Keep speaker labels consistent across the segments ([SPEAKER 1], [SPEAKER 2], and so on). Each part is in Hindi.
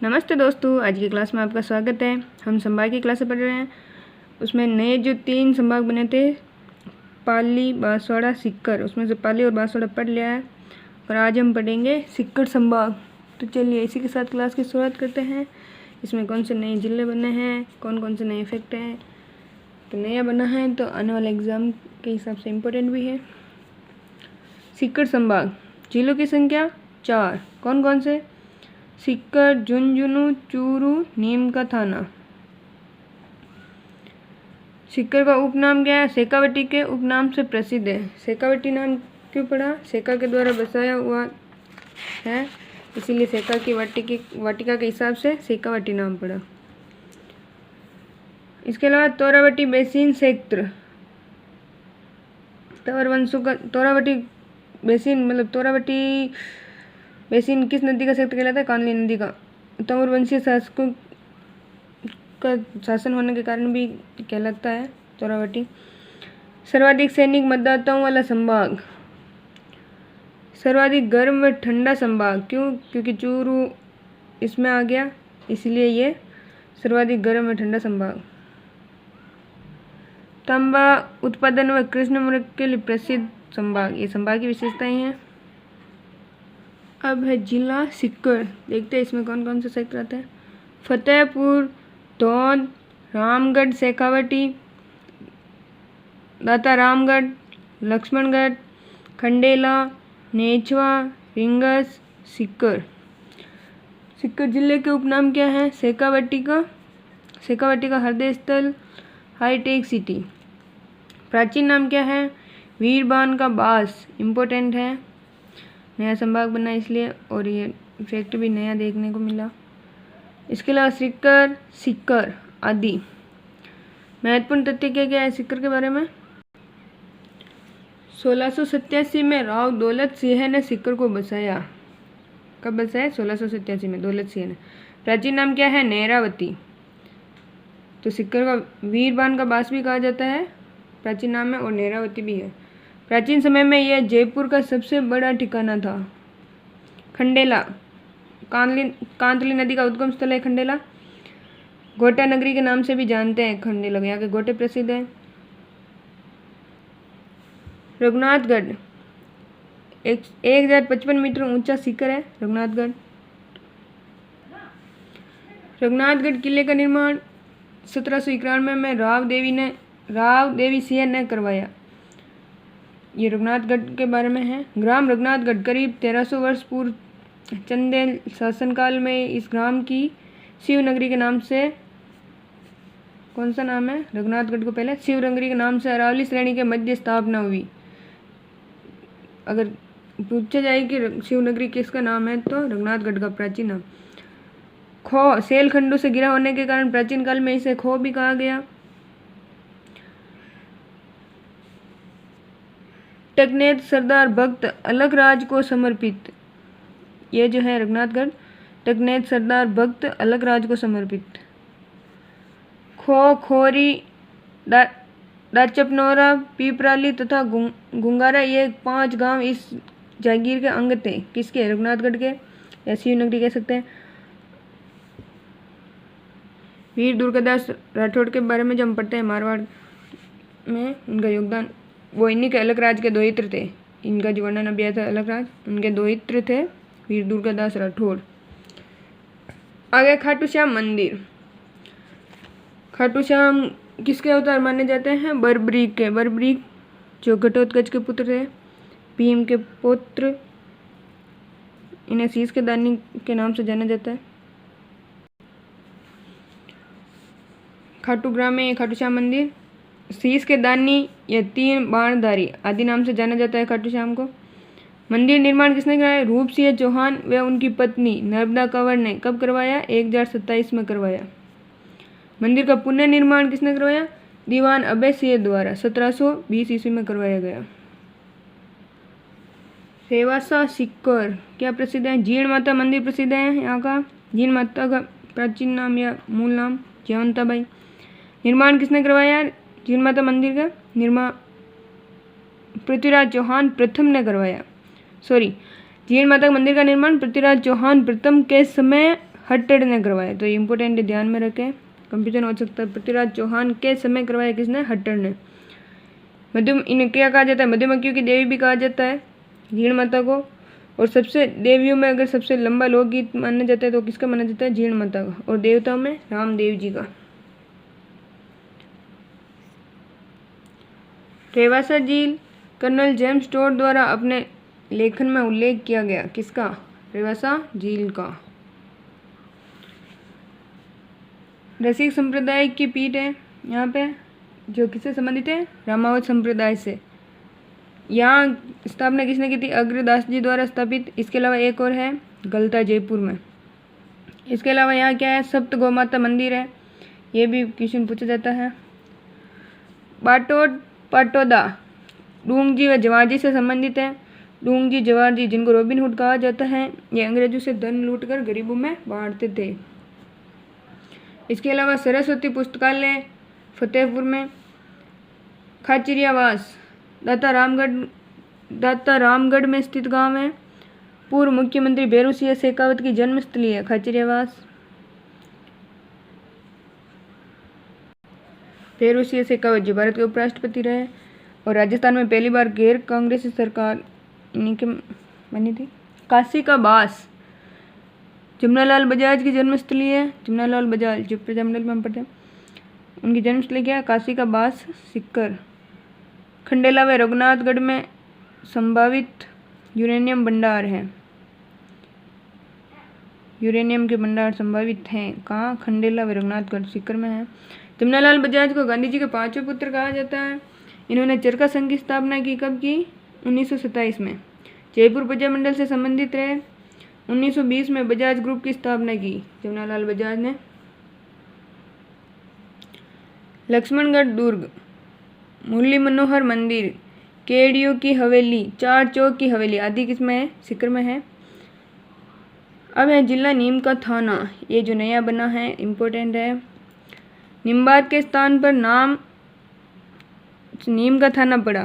[SPEAKER 1] नमस्ते दोस्तों, आज की क्लास में आपका स्वागत है। हम संभाग की क्लास से पढ़ रहे हैं। उसमें नए जो 3 संभाग बने थे, पाली, बांसवाड़ा, सीकर, उसमें से पाली और बांसवाड़ा पढ़ लिया है और आज हम पढ़ेंगे सीकर संभाग। तो चलिए इसी के साथ क्लास की शुरुआत करते हैं। इसमें कौन से नए जिले बने हैं, कौन कौन से नए फैक्ट हैं। तो नया बना है तो आने वाले एग्ज़ाम के हिसाब से इम्पोर्टेंट भी है। सीकर संभाग, जिलों की संख्या 4। कौन कौन से? सीकर, झुंझुनू, चूरू, नीम का थाना। सीकर का उपनाम क्या है? शेखावटी के उपनाम से प्रसिद्ध है। शेखावटी नाम क्यों पड़ा? शेखा के द्वारा बसाया हुआ है, इसीलिए शेखा की वाटिका के हिसाब से शेखावटी नाम पड़ा। इसके अलावा तोरावटी बेसिन क्षेत्र, तवर वंशों का तोरावटी बेसिन मतलब तोरावटी बेसिन किस नदी का क्षेत्र कहलाता है? कानली नदी का। तंवर वंशीय शासकों का शासन होने के कारण भी कहलाता है तोरावटी। सर्वाधिक सैनिक मतदाताओं वाला संभाग, सर्वाधिक गर्म व ठंडा संभाग। क्यों? क्योंकि चूरू इसमें आ गया, इसलिए ये सर्वाधिक गर्म व ठंडा संभाग। तांबा उत्पादन व कृष्ण मृग के लिए प्रसिद्ध संभाग। ये संभाग की विशेषताएं हैं। अब है जिला सीकर। देखते हैं इसमें कौन कौन से क्षेत्र आते हैं। फतेहपुर, धौंध, रामगढ़, शेखावटी, दाता रामगढ़, लक्ष्मणगढ़, खंडेला, नेचवा, रिंगस, सीकर। सीकर जिले के उपनाम क्या है? शेखावटी का हृदय स्थल, हाईटेक सिटी। प्राचीन नाम क्या है? वीरबान का बास। इम्पोर्टेंट है, नया संभाग बना इसलिए, और ये फैक्ट भी नया देखने को मिला। इसके अलावा सीकर आदि महत्वपूर्ण तथ्य क्या क्या है सीकर के बारे में? 1687 में राव दौलत सिंह ने सीकर को बसाया। कब बसाया? 1687 में दौलत सिंह ने। प्राचीन नाम क्या है? नेहरावती। तो सीकर का वीरबान का बास भी कहा जाता है, प्राचीन नाम है, और नेहरावती भी है। प्राचीन समय में यह जयपुर का सबसे बड़ा ठिकाना था। खंडेला, कांतली नदी का उद्गम स्थल है खंडेला। गोटा नगरी के नाम से भी जानते हैं खंडेला, यहाँ के गोटे प्रसिद्ध हैं। रघुनाथगढ़ 1055 मीटर ऊंचा सीकर है रघुनाथगढ़। रघुनाथगढ़ किले का निर्माण 1791 में राव देवी सिंह ने करवाया। ये रघुनाथगढ़ के बारे में है। ग्राम रघुनाथगढ़ करीब 1300 वर्ष पूर्व चंदेल शासनकाल में इस ग्राम की शिवनगरी के नाम से, कौन सा नाम है? रघुनाथगढ़ को पहले शिवनगरी के नाम से अरावली श्रेणी के मध्य स्थापना हुई। अगर पूछा जाए कि शिवनगरी किसका नाम है तो रघुनाथगढ़ का प्राचीन नाम। खो सेल खंडों से घिरा होने के कारण प्राचीन काल में इसे खो भी कहा गया। टकनेत सरदार भक्त अलगराज को समर्पित। ये जो है रघुनाथगढ़, टकनेत सरदार भक्त अलगराज को समर्पित। खोरी, दाचपनौरा, पीपराली तथा गुंगारा, ये 5 गांव इस जागीर के अंग थे। किसके? रघुनाथगढ़ के, या शिवनगरी कह सकते हैं। वीर दुर्गादास राठौड़ के बारे में जब हम पढ़ते हैं मारवाड़ में, उनका योगदान, वो इन्हीं के अलगराज के दोहित्र थे। इनका जो वर्णन अभी आया था अलगराज, उनके दोहित्र थे वीर दुर्गादास राठौड़। आगे खाटू श्याम मंदिर। खाटू श्याम किसके अवतार माने जाते हैं? बरबरीक के। बरबरीक जो घटोत्कच के पुत्र थे, भीम के पुत्र, इन्हें शीश के दानी के नाम से जाना जाता है। खाटू ग्राम में खाटू श्याम मंदिर, शीश के दानी या 3 बाणधारी आदि नाम से जाना जाता है खाटू श्याम को। मंदिर निर्माण किसने कराया? रूप सिंह चौहान व उनकी पत्नी नर्मदा कंवर ने कब करवाया? 1027 में करवाया। मंदिर का पुनर्निर्माण किसने करवाया? दीवान अभय सिंह द्वारा 1720 ईस्वी में करवाया गया। रेवासा सीकर क्या प्रसिद्ध है? जीण माता मंदिर प्रसिद्ध है यहाँ का। जीण माता का प्राचीन नाम या मूल नाम जयवंताबाई। निर्माण किसने करवाया? जीण माता मंदिर का निर्माण पृथ्वीराज चौहान प्रथम ने करवाया। जीण माता मंदिर का निर्माण पृथ्वीराज चौहान प्रथम के समय हट्टड़ ने करवाया, तो ये इंपॉर्टेंट है, ध्यान में रखें, कंफ्यूजन हो सकता है। पृथ्वीराज चौहान के समय करवाया किसने? हट्टड़ ने। मध्यम इन्हें क्या कहा जाता है? मधुमक्खियों की देवी भी कहा जाता है जीण माता को। और सबसे देवियों में अगर सबसे लंबा लोकगीत माना जाता है तो किसका माना जाता है? जीण माता का। और देवताओं में रामदेव जी का। रेवासा झील कर्नल जेम्स टॉड द्वारा अपने लेखन में उल्लेख किया गया, किसका? रेवासा झील का। रसिक संप्रदाय की पीठ है यहाँ पे, जो किससे संबंधित है? रामावत संप्रदाय से। यहाँ स्थापना किसने की थी? अग्रदास जी द्वारा स्थापित। इसके अलावा एक और है गलता, जयपुर में। इसके अलावा यहाँ क्या है? सप्त गौमाता मंदिर है, ये भी क्वेश्चन पूछा जाता है। बाटोड पाटोदा डूंगजी व जवाहर जी से संबंधित है। डूंगजी जवाहर जी, जिनको रॉबिन हुड कहा जाता है, ये अंग्रेजों से धन लूटकर गरीबों में बांटते थे। इसके अलावा सरस्वती पुस्तकालय फतेहपुर में। खाचरियावास दाता रामगढ़ में स्थित गांव है। पूर्व मुख्यमंत्री भैरू सिंह शेखावत की जन्मस्थली है खाचरियावास। भैरू सिंह शेखावत जो भारत के उपराष्ट्रपति रहे और राजस्थान में पहली बार गैर कांग्रेसी सरकार इन्हीं के बनी थी। काशी का बास जमनालाल बजाज की जन्मस्थली है। जमनालाल बजाज जो प्रजामंडल में हम पढ़ते हैं, उनकी जन्मस्थली क्या है? काशी का बास सीकर। खंडेला व रघुनाथगढ़ में संभावित यूरेनियम भंडार है। यूरेनियम के भंडार संभावित हैं कहाँ? खंडेला व रघुनाथगढ़ सीकर में है। जमनालाल बजाज को गांधी जी के पांचवें पुत्र कहा जाता है। इन्होंने चरखा संघ की स्थापना की, कब की? 1927 में। जयपुर प्रजामंडल से संबंधित रहे। 1920 में बजाज ग्रुप की स्थापना की जमनालाल बजाज ने। लक्ष्मणगढ़ दुर्ग, मुरली मनोहर मंदिर, केडियो की हवेली, चार चौक की हवेली आदि किसमें है? सीकर में है। अब है जिला नीम का थाना, ये जो नया बना है इम्पोर्टेंट है। निम्बार्क के स्थान पर नाम नीम का थाना पड़ा,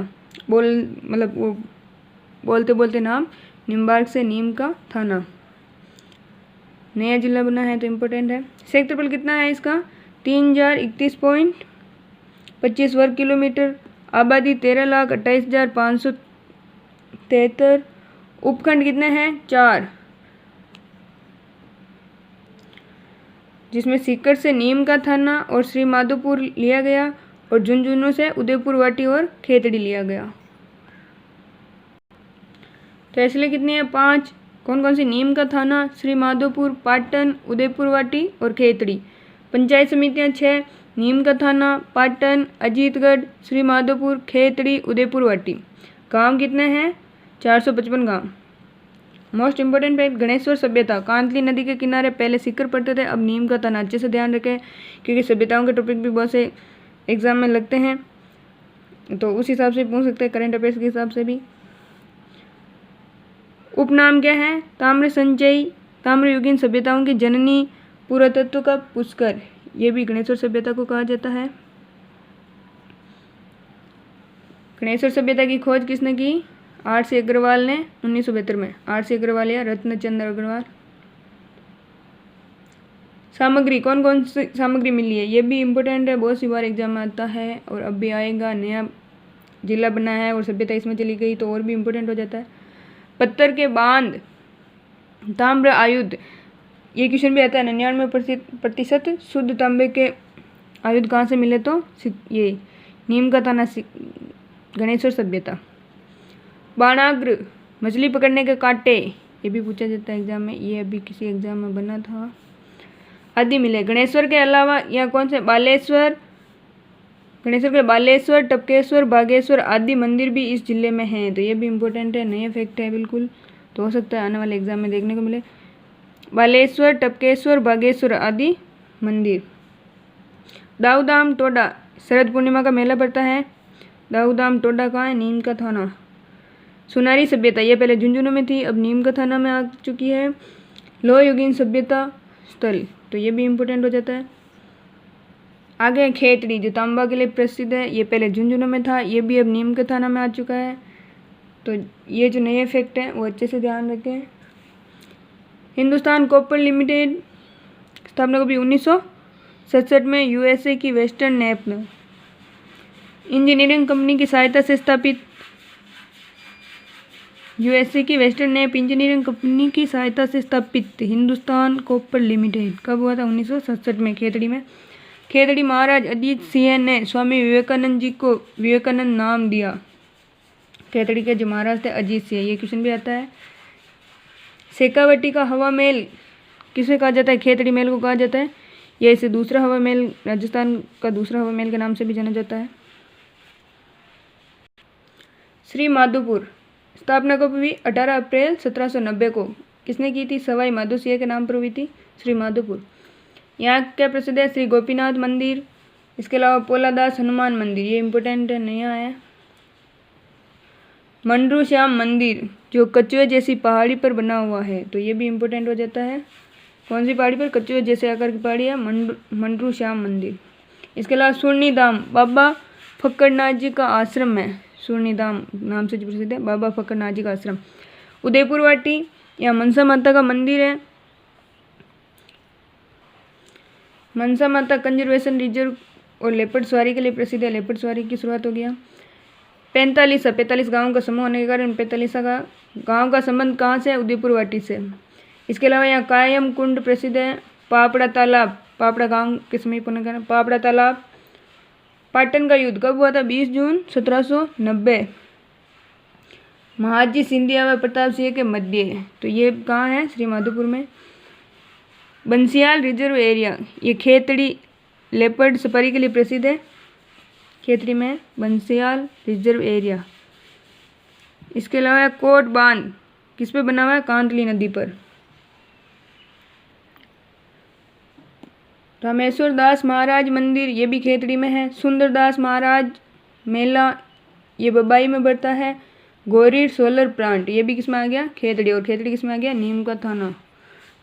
[SPEAKER 1] मतलब वो बोलते बोलते नाम निम्बार्क से नीम का थाना, नया जिला बना है तो इम्पोर्टेंट है। क्षेत्रफल कितना है इसका? 3031.25 वर्ग किलोमीटर। आबादी 13,28,573। उपखंड कितने हैं? 4, जिसमें सीकर से नीम का थाना और श्री माधोपुर लिया गया और झुंझुनू से उदयपुर वाटी और खेतड़ी लिया गया। तहसीलें कितनी है? 5। कौन कौन सी? नीम का थाना, श्री माधोपुर, पाटन, उदयपुर वाटी और खेतड़ी। पंचायत समितियां 6, नीम का थाना, पाटन, अजीतगढ़, श्री माधोपुर, खेतड़ी, उदयपुर वाटी। गांव कितने हैं? 455 गांव। मोस्ट इंपोर्टेंट फैक्ट, गणेश्वर सभ्यता कांतली नदी के किनारे पहले सीकर पड़ते थे, अब नीम का थाना। अच्छे से ध्यान रखें क्योंकि सभ्यताओं के टॉपिक भी बहुत से एग्जाम में लगते हैं, तो उस हिसाब से पूछ सकते हैं, करंट अफेयर्स के हिसाब से भी। उपनाम क्या है? ताम्र संचयी, ताम्रयुगीन सभ्यताओं की जननी, पुरातत्व का पुष्कर, ये भी गणेश्वर सभ्यता को कहा जाता है। गणेश्वर सभ्यता की खोज किसने की? आर.सी. अग्रवाल ने 1972 में। आर.सी. अग्रवाल या रत्नचंद्र अग्रवाल। सामग्री, कौन कौन सी सामग्री मिली है? ये भी इम्पोर्टेंट है, बहुत सी बार एग्जाम में आता है और अब भी आएगा। नया जिला बना है और सभ्यता इसमें चली गई तो और भी इम्पोर्टेंट हो जाता है। पत्थर के बांध, ताम्र आयुध, ये क्वेश्चन भी आता है। 99% शुद्ध तांबे के आयुध कहाँ से मिले? तो ये नीम का थाना, गणेश्वर सभ्यता। बाणाग्र, मछली पकड़ने के कांटे, ये भी पूछा जाता है एग्जाम में, ये अभी किसी एग्जाम में बना था। आदि मिले। गणेश्वर के अलावा यहाँ कौन से? बालेश्वर, गणेश्वर के बालेश्वर, टपकेश्वर, बागेश्वर आदि मंदिर भी इस जिले में हैं, तो ये भी इम्पोर्टेंट है, नए फैक्ट है बिल्कुल, तो हो सकता है आने वाले एग्जाम में देखने को मिले। बालेश्वर, टपकेश्वर, बागेश्वर आदि मंदिर। दाऊदाम टोडा, शरद पूर्णिमा का मेला पड़ता है। दाऊदाम टोडा कहाँ है? नीम का थाना। सुनारी सभ्यता, ये पहले झुंझुनू में थी, अब नीम का थाना में आ चुकी है। लोहयुगीन सभ्यता स्थल, तो ये भी इम्पोर्टेंट हो जाता है। आगे खेतड़ी, जो तांबा के लिए प्रसिद्ध है, ये पहले झुंझुनू में था, ये भी अब नीम के थाना में आ चुका है। तो ये जो नए फैक्ट हैं वो अच्छे से ध्यान रखें। हिंदुस्तान कॉपर लिमिटेड स्थापना कभी 1967 में यूएसए की वेस्टर्न नेशनल इंजीनियरिंग कंपनी की सहायता से स्थापित यूएसए की वेस्टर्न नेप इंजीनियरिंग कंपनी की सहायता से स्थापित हिंदुस्तान कॉपर लिमिटेड कब हुआ था? 1967 में, खेतड़ी में। खेतड़ी महाराज अजीत सिंह ने स्वामी विवेकानंद जी को विवेकानंद नाम दिया। खेतड़ी के जो महाराज थे अजीत सिंह, ये क्वेश्चन भी आता है। शेखावटी का हवा महल किसे कहा जाता है? खेतड़ी महल को कहा जाता है। यह इसे दूसरा हवा महल, राजस्थान का दूसरा हवा महल के नाम से भी जाना जाता है। श्री माधोपुर स्थापना कब हुई? 18 अप्रैल 1790 को। किसने की थी? सवाई माधोसिंह के नाम पर हुई थी श्री माधोपुर। यहाँ क्या प्रसिद्ध है? श्री गोपीनाथ मंदिर, इसके अलावा पोलादास हनुमान मंदिर, ये इम्पोर्टेंट नया है। मंडरू श्याम मंदिर जो कछुए जैसी पहाड़ी पर बना हुआ है, तो ये भी इम्पोर्टेंट हो जाता है। कौन सी पहाड़ी पर? कछुए जैसे आकार की पहाड़ी है, मंडरू श्याम मंदिर। इसके अलावा सुरनी धाम बाबा फक्कड़नाथ जी का आश्रम है। सुरनी धाम नाम से जो प्रसिद्ध है, बाबा फक्कड़नाथ जी का आश्रम। उदयपुर वाटी या मनसा माता का मंदिर है। मनसा माता कंजर्वेशन रिजर्व और लेपर्ड सवारी के लिए प्रसिद्ध है। लेपर्ड सवारी की शुरुआत हो गया। 45 गाँव का समूह होने के कारण 45 का गाँव का संबंध कहाँ से है? उदयपुर वाटी से। इसके अलावा यहाँ कायम कुंड प्रसिद्ध है। पापड़ा तालाब, पापड़ा गांव के समीप होने के कारण पापड़ा तालाब। पाटन का युद्ध कब हुआ था? 20 जून 1790। महाजी सिंधिया व प्रताप सिंह के मध्य है, तो ये कहाँ है? श्री माधोपुर में। बंसियाल रिजर्व एरिया, ये खेतड़ी लेपर्ड सफारी के लिए प्रसिद्ध है। खेतड़ी में बंसियाल रिजर्व एरिया। इसके अलावा कोट बांध किस पे बना हुआ है? कांतली नदी पर। रामेश्वर दास महाराज मंदिर, ये भी खेतड़ी में है। सुंदरदास महाराज मेला, ये बबाई में बढ़ता है। गोरीर सोलर प्लांट, ये भी किस में आ गया? खेतड़ी। और खेतड़ी किस में आ गया? नीम का थाना।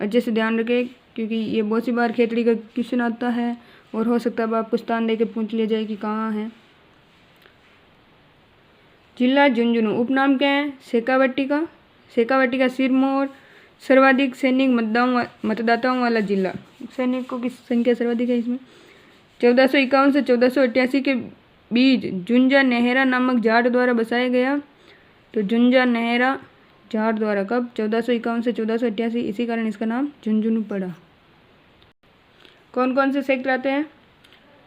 [SPEAKER 1] अच्छे से ध्यान रखें क्योंकि ये बहुत सी बार खेतड़ी का क्वेश्चन आता है और हो सकता है अब आपको स्थान दे के पूछ लिया जाए कि कहाँ है। जिला झुंझुनू, उपनाम क्या है? शेखावटी का। शेखावटी का सिरमौर सर्वाधिक सैनिक मतदाताओं वाला जिला। सैनिकों की संख्या सर्वाधिक है इसमें। 1451 से 1488 के बीच झुंझा नेहरा नामक जाट द्वारा बसाया गया। तो झुंझा नेहरा जाट द्वारा कब? 1451 से 1488, इसी कारण इसका नाम झुंझुनू पड़ा। कौन कौन से सेक्टर आते हैं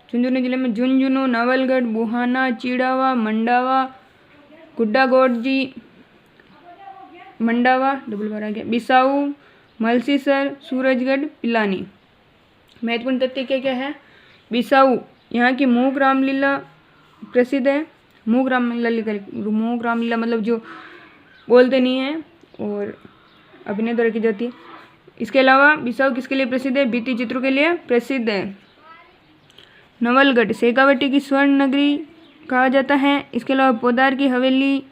[SPEAKER 1] झुंझुनू जिले में? झुंझुनू, नवलगढ़, बुहाना, चिड़ावा, मंडावा, गुड्डागोडजी, मंडावा डबल बार आ गया, बिसाऊ, मलसीसर, सूरजगढ़, पिलानी। महत्वपूर्ण तथ्य क्या क्या है? बिसाऊ, यहाँ की मूक रामलीला प्रसिद्ध है। मूक रामलीला मतलब जो बोलते नहीं है और अभिनय द्वारा की जाती है। इसके अलावा बिसाऊ किसके लिए प्रसिद्ध है? भित्ति चित्रों के लिए प्रसिद्ध है। नवलगढ़ शेखावटी की स्वर्ण नगरी कहा जाता है। इसके अलावा पोदार की हवेली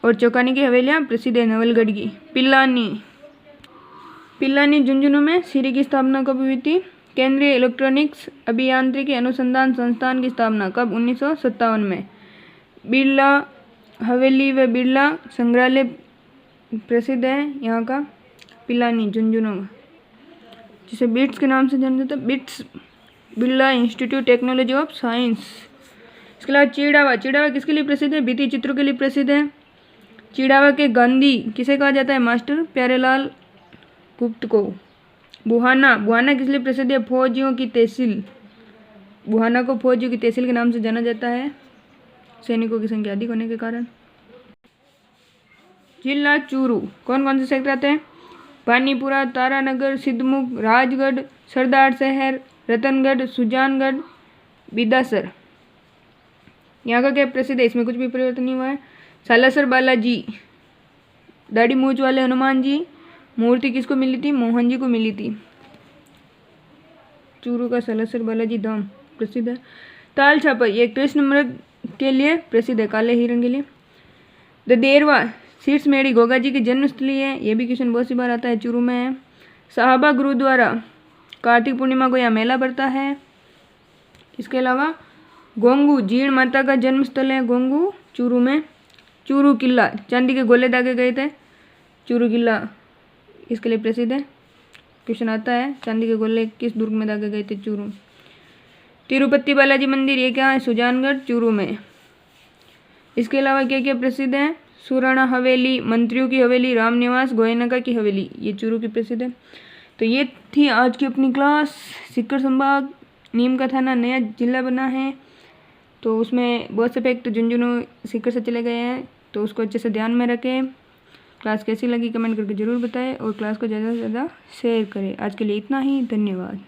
[SPEAKER 1] और चौकानी की हवेलियाँ प्रसिद्ध है नवलगढ़ की। पिलानी झुंझुनू में सीरी की स्थापना कब हुई थी? केंद्रीय इलेक्ट्रॉनिक्स अभियांत्रिकी अनुसंधान संस्थान की स्थापना कब? 1957 में। बिरला हवेली व बिरला संग्रहालय प्रसिद्ध है यहाँ का पिलानी झुंझुनू, जिसे बिट्स के नाम से जाना जाता है। Bits Birla institute technology of science. इसके अलावा चिड़ावा, चिड़ावा किसके लिए प्रसिद्ध है? भित्ति चित्रों के लिए प्रसिद्ध है। चिड़ावा के गांधी किसे कहा जाता है? मास्टर प्यारेलाल गुप्त को। बुहाना, बुहाना किस लिए प्रसिद्ध है? फौजियों की तहसील। बुहाना को फौजियों की तहसील के नाम से जाना जाता है, सैनिकों की संख्या अधिक होने के कारण। जिला चूरू, कौन कौन से सेक्टर आते हैं? पानीपुरा, तारानगर, सिद्धमुख, राजगढ़, सरदार शहर, रतनगढ़, सुजानगढ़, बिदासर। यहाँ का क्या प्रसिद्ध है? इसमें कुछ भी परिवर्तन नहीं हुआ है। सालासर बालाजी, दाढ़ी मूछ वाले हनुमान जी, मूर्ति किसको मिली थी? मोहन जी को मिली थी। चूरू का सालासर बालाजी धाम प्रसिद्ध है। ताल छापर, ये कृष्ण मृग के लिए प्रसिद्ध है, काले हिरण के लिए। ददेरवा शीर्ष मेड़ी गोगा जी की जन्मस्थली है, ये भी क्वेश्चन बहुत सी बार आता है, चूरू में है। साहबा गुरुद्वारा, कार्तिक पूर्णिमा को यहाँ मेला पड़ता है। इसके अलावा गोंगू जीण माता का जन्म स्थल है, गोंगू चूरू में। चूरू किला, चांदी के गोले दागे गए थे, चूरू किला इसके लिए प्रसिद्ध है। क्वेश्चन आता है। चांदी के गोले किस दुर्ग में दागे गए थे? चूरू। तिरुपति बालाजी मंदिर ये क्या है? सुजानगढ़ चूरू में। इसके अलावा क्या क्या प्रसिद्ध है? सुराणा हवेली, मंत्रियों की हवेली, राम निवास, गोयनका की हवेली, ये चूरू की प्रसिद्ध है। तो ये थी आज की अपनी क्लास। सीकर संभाग, नीम का थाना नया जिला बना है, तो उसमें बहुत से फैक्ट झुंझुनू सीकर से चले गए हैं, तो उसको अच्छे से ध्यान में रखें। क्लास कैसी लगी कमेंट करके ज़रूर बताएं और क्लास को ज़्यादा से ज़्यादा शेयर करें। आज के लिए इतना ही, धन्यवाद।